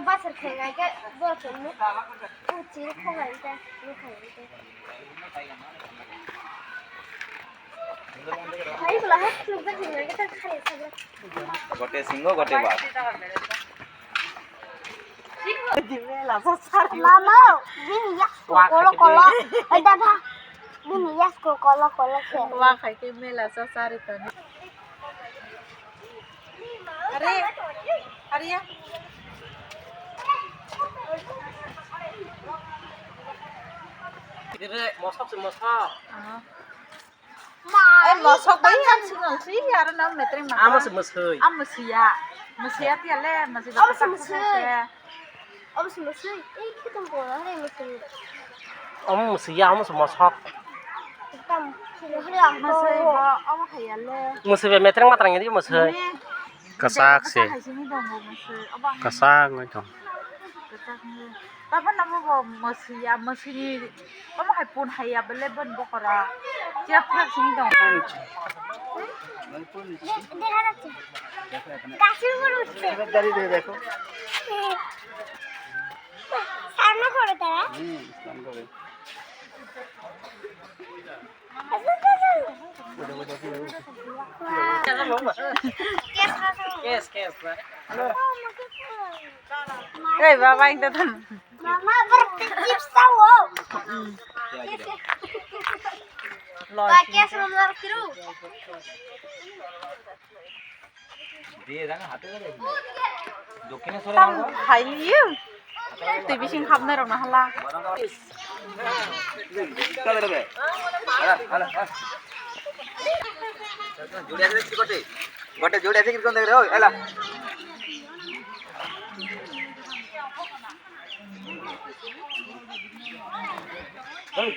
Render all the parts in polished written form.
বাসার খেলাকে বলছেন উচি খোলাইতে খোলাইতে এইগুলা হাত লুকা দিলে এটা খাই খাবে গোটে সিংহ গোটে বাঘ Mama, bini yasko kolo kolo. Ay dada, bini yasko kolo kolo ke. Wah kayak mela sasar itu nih. Ari ya. Ini mosok sih mosok. Mosok bayi kan singal sih, ada nama metri mah. Amos mesui. Mesia, mesia tiada masih Amos dapat mesia. Amos mesia, kita bola hari mesia. Mesia amos mosok. Kita hari ang mesia, apa kayak le? Mesia metri matrang ini mesia. Kasak sih. Kasak macam. Tapi nama bo mesia, mesia, apa kayak pun kayak beleben bokora. Siapa sini dong? Kasih berusir. Dari deh देखो. Sana kore tara. Islam kore. Kes. Eh, bawa itu kan. Mama bertip sawo. Pakai sebentar kru. দিয়ে দাও হাতে লাগে দক্ষিণে সরে Tam খাইলিও তুই বেশি খাব না রনা হলা চলে রে আলা জোড়ে আছে কি গটে গটে জোড়ে আছে কি কোন দেখরে ওই এলা ওই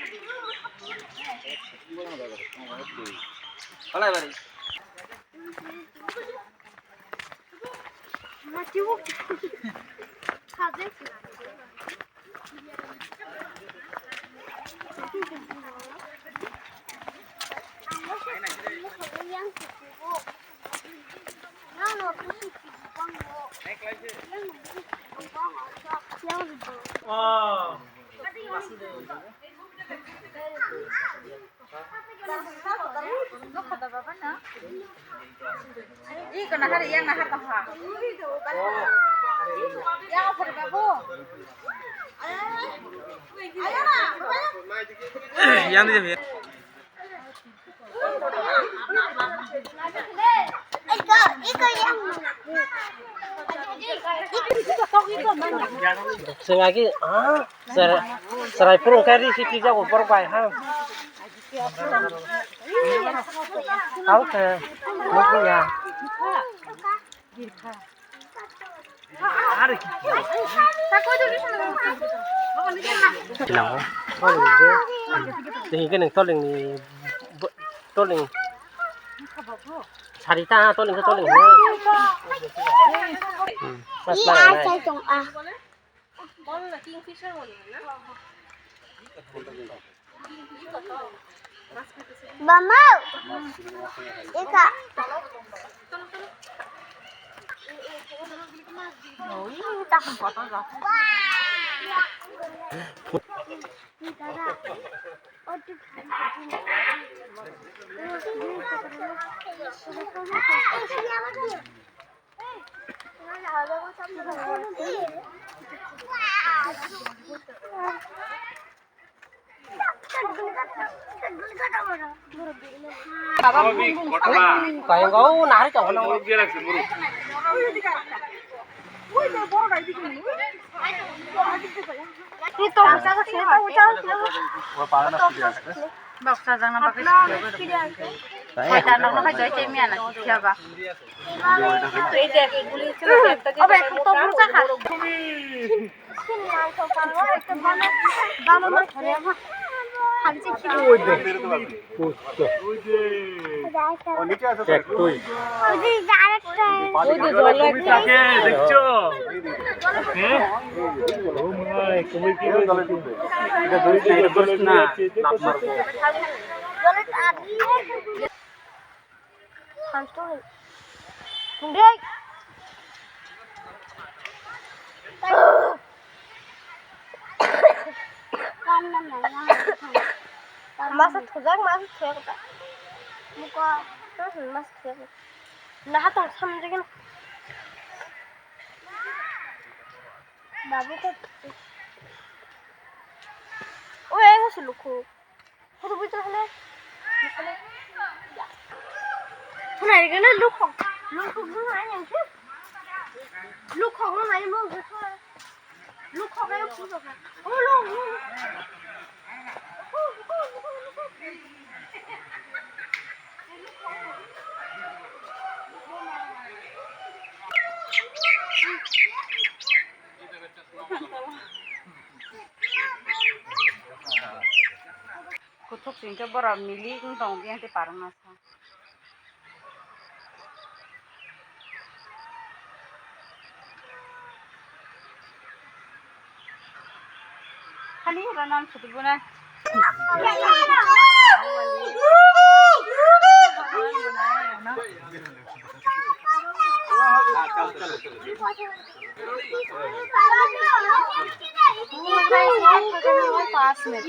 হলাই বাড়ি Matiwo. Kabe. Ih, kena hari yang nahar taha. Yang apa nih babu? Ayo na. yang di sini Iko yang Selagi serai purung kari siti jago berbai ha. Tahu ke? Mau ya. Ada gitu. Takut dulu sana. Kenapa? Jadi kan yang toling cerita toling Mas Ini mana? aja dong ah. Mama. Ika. Oh, ini takut foto dah. Kayak kau narik kau nang. Ito, Baksa jangan pakai video. Kita nak nak jadi cemian nak siapa? Itu ide guli celana tadi. Abe, kita berusaha kan. masa thujak masa thujak ta muka masa thujak na hatong samjigin babu ko oy ay gusto lukho kung buto hale Này cái nó lúc không nó nãy nhàng chứ lúc không nó nãy mơ cái thôi lúc không cái cũng được à ô luôn kutuk sing ke bora mili kung tong biang ti parang nasa kali ranan suti bulan पास में